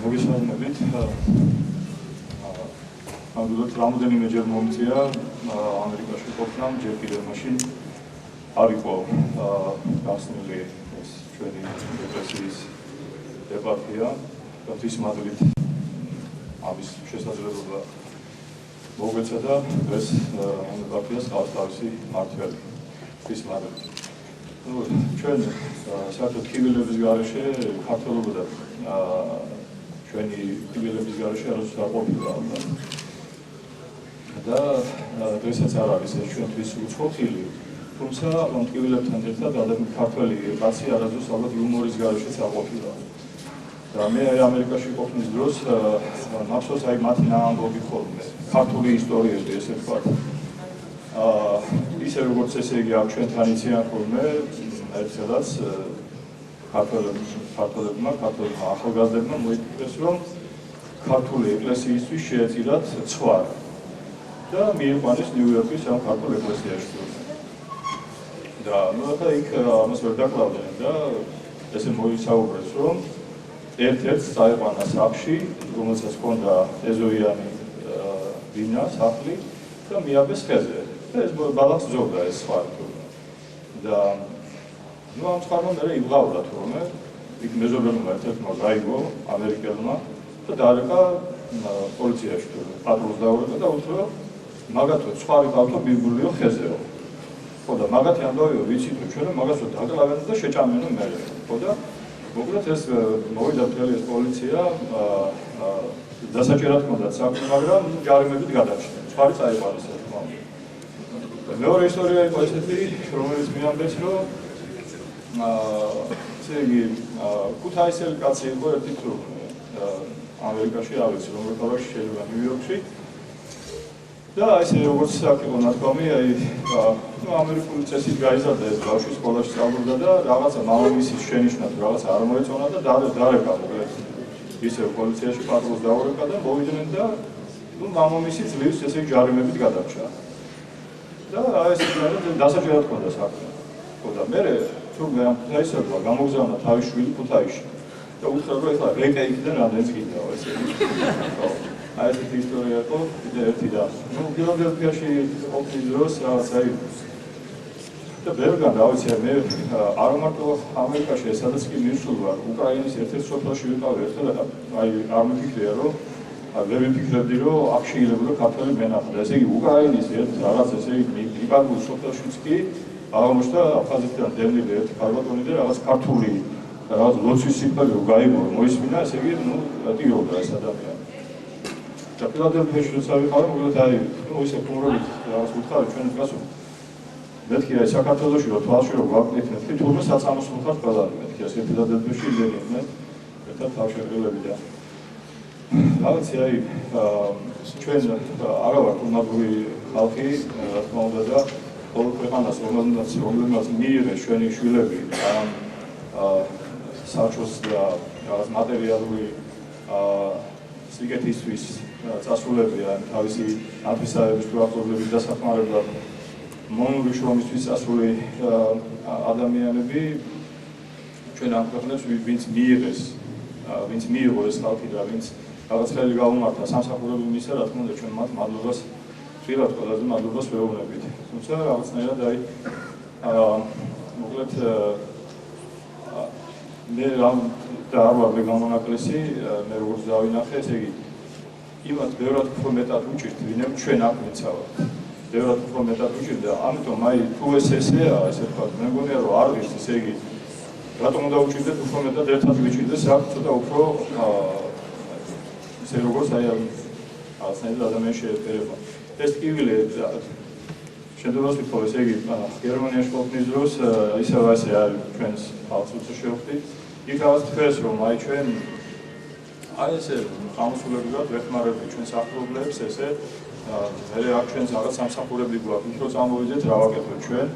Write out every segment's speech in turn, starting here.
მოგესალმებით. ამბობთ რამოდენიმეჯერ მომწია ამერიკაში ყოფნამ, ჯერ კიდევ მაშინ არ იყო გახსნილი ეს ჩვენი დეპრესიის ეპარქია, ღვთის მადლით ამის შესაძლებლობა მოგვეცა და ეს ამ ეპარქიას ყავს თავისი მმართველი, ღვთის მადლით. ჩვენ საერთოდ კივილების გარეშე ქართველობა და ჩვენი კივილების გარეშე არასდროს არ ყოფილა და დღესაც არ არის ეს ჩვენთვის უცხოთილი, თუმცა კივილებთან ერთად ქართველი კაცი არასდროს ალბათ იუმორის გარეშეც არ ყოფილა. და მე ამერიკაში ყოფნის დროს მახსოვს მათი ნაამბობი ხოლმე, ქართული ისტორიები ესე ვთქვათ. ისე როგორც ესე იგი აქ ჩვენთან იციან ხოლმე ერთადაც ქართველებმა ახალგაზრდებმა მოიფიქრეს, რომ ქართული ეკლესიისთვის შეეწირათ ცვარ და მიიყვანეს ნიუ-იორკის ამ ქართულ ეკლესიაში. და ახლა იქ ამას ვერ დაკლავდნენ და ესე მოისაუბრეს, რომ ერთ-ერთს წაიყვანა სახლში, რომელსაც ჰქონდა ეზოიანი ბინა, სახლი და მიაბეს ხეზე. ეს ბალანს ძოვდა ეს სხვა და ამ წყარმა მე იბღავდა თორმე იქ მეზობელმა ერთ-ერთმა გაიგო ამერიკელმა და დაარეკა პოლიციაში პატრულს დაურეკა და უთხრა მაგათო სხვარი გავთო მიბურლიო ხეზეო. ხო და მაგათი ამბავიო ვიცით რომ ჩვენ მაგასო დაკლავენ და შეჭამენო მე. ხო და მოკლედ ეს მოვიდა მთელი ეს პოლიცია დასაჭერად ჰქონდათ საქმე, მაგრამ ჯარიმებით გადაჭრნენ. სხვარი წაიყვანეს ეს თქმა უნდა. მეორე ისტორია იყო ესეთი, რომელიც მიამბეს, რომ ესე იგი ქუთაისელი კაცი იყო ერთი თუ ამერიკაში არ ვიცი რომელ ქალაქში შეიძლება ნიუ-იორკში და ესე როგორც აქ იყო ნათქვამი, ამერიკული წესით გაიზარდა ეს ბავშვი სკოლაში სწავლობდა და რაღაცა მამამისის შენიშვნად რაღაცა არ მოეწონა და დარეკა მოკლედ ისე პოლიციაში პატრულს დაურეკა და მოვიდნენ და მამამისი ძლივს ესე ჯარიმებით გადარჩა. და ეს დასაჭერად ჰქონდა საქმე. ხო და მე თურმე ამ ქუთაისელმა გამოგზავნა თავის შვილი ქუთაისში და უთხრა რომ ეხლა რეკა იქიდან რამდენიც გინდაო ესე. ხო. ესეთი ისტორია იყო კიდე ერთი და ფილადელფიაში ყოფნის დროს რაღაცა და ბევრგან რა ვიცი მე არ მარტო ამერიკაში სადაც კი მივსულ ვარ უკრაინის ერთ-ერთ სოფელში ვიყავი ერთხელ არ მიფიქრია რომ ვერ ვიფიქრებდი რომ აქ შეიძლება რომ ქართველი მენახა. ესე იგი უკრაინის ერთ რაღაც ესე იგი იპარულ სოფელშიც კი აღმოჩნდა აფხაზეთიდან დევნილი ერთი ქალბატონი და რაღაც ქართული რაღაც ლოცვის სიმღერა გაიგო მოისმინა, ესე იგი დიოდა ეს ადამიანი. და ფილადელფიაში როცა ვიყავი, მოკლედ ისე ფუმრობით რაღაც უთხარი ჩვენ დგას მეთქი საქართველოში რომ თვალში რომ გვაკლით მეთქი თურმე საწამოს მხართ ბაზარი მეთქი ასე ფილადელფიაში იმდენიდნენ ერთად თავშეყრილები და რაღაც ჩვენ არა ვართ უმაგური ხალხი რა თქმა უნდა და ყოველ ქვეყანას რომელმაც მიიღეს ჩვენი შვილები ამ საჩოს და რაღაც მატერიალური სიკეთისთვის წასულები ან თავისი ნათვისაების პროექტების დასახმარებლად მონური შრომისთვის წასული ადამიანები ჩვენ ამ ქვეყნებს ვინც მიიღო ეს ხალხი და ვინც რაღაც ხელი გაუმართა სამსახურებრივ მისია, რა თქმა უნდა ჩვენ მათ მადლობას ხშირად ყველაზე მადლობას ვეუბნებით. თუმცა რაღაცნაირად მოკლედ მე არ ვარ გამონაკლისი, მე როგორც დავინახე, ესე იგი იმათ ბევრად უფრო მეტად უჭირთ, ვინმე ჩვენ აქ ვინცავართ. ბევრად უფრო მეტად უჭირთ და ამიტომ თუ ესეა, ესე ვთქვათ, მე მგონია რომ არ ღირს, ესე იგი რატომ უნდა უჭირდეთ უფრო მეტად ერთად ვიჭირდეს აქ ცოტა უფრო ესე როგორც რაღაცნაირად ადამიანს შეეფერება. ეს კივილი შედევას ვთქვი, ესე იგი გერმანიაში ყოფნის დროს ისევ ასე არის ჩვენს ხალხს უცხო შევხვდით. იქ რაღაც თქვეს რომ ჩვენ ესე გამოსულებულად ვეხმარებთ ჩვენს ახლობლებს ესე მე აქ ჩვენს რაღაც სამსახურები გვაქვს, უფრო წამოვიდეთ რა ვაკეთებთ ჩვენ.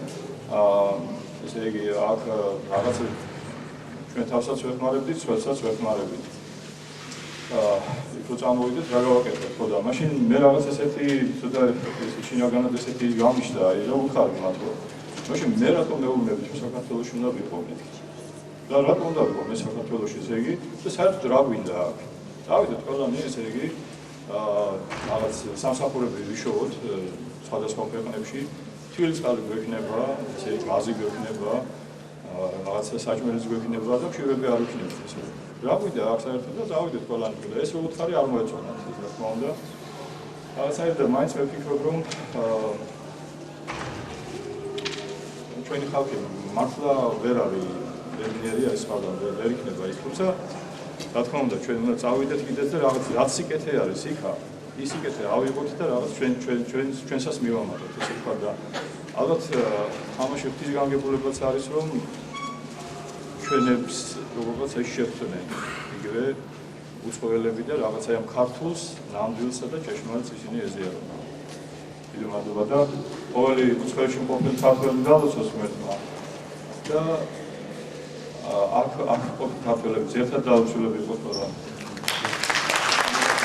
ესე იგი აქ რაღაც ჩვენ თავსაც ვეხმარებდით, სხვასაც ვეხმარებდით. უფრო წამოვიდეთ რა გავაკეთებთ, ხო და მაშინ მე რაღაც ესეთი ცოტა შინაგანად ესეთი გამიშდა, რა უხარდი მათ რომ მაშინ მე რატომ მეუბნები რომ საქართველოში უნდა ვიყო მეთქი. და რატომ უნდა ვიყო მე საქართველოში ესე იგი და საერთოდ რა გვინდა აქ. დავიდეთ ყველანი, ესე იგი, რაღაც სამსახურები ვიშოვოთ სხვადასხვა ქვეყნებში. თბილისის წყალი გვექნება, ესე იგი, გაზი გვექნება, რაღაცა საჭმელიც გვექნება და ხშირები არ ვიქნებით ესე. რა გვინდა აქ საერთოდ და დავიდეთ ყველანი და ეს უთხარი არ მოეწონათ, რა თქმა უნდა. საერთოდ მაინც ვფიქრობ, რომ ჩვენი ხალხი მართლა ვერ არის ბედნიერი ეს ხალხი ვერ იქნება ის, თუმცა რა თქმა უნდა ჩვენ უნდა წავიდეთ კიდეც და რაღაც სიკეთე არის იქა, ის სიკეთე ავიღოთ და რაღაც ჩვენსაც მივამატოთ ესე ვთქვა და ალბათ თამაში ღვთის განგებულებაც არის რომ ჩვენებს როგორღაც ეს შეხვდნენ იგივე უცხოელები და რაღაცა ამ ქართულს ნამდვილსა და ჭეშმარიტს ისინი ეზიარებდნენ. დიდი მადლობა და ყოველი უცხოელში მყოფი ქართველი დალოცოს მერთმა და აქ ყოფილი ქართველების ერთად დაუცველები იყო რა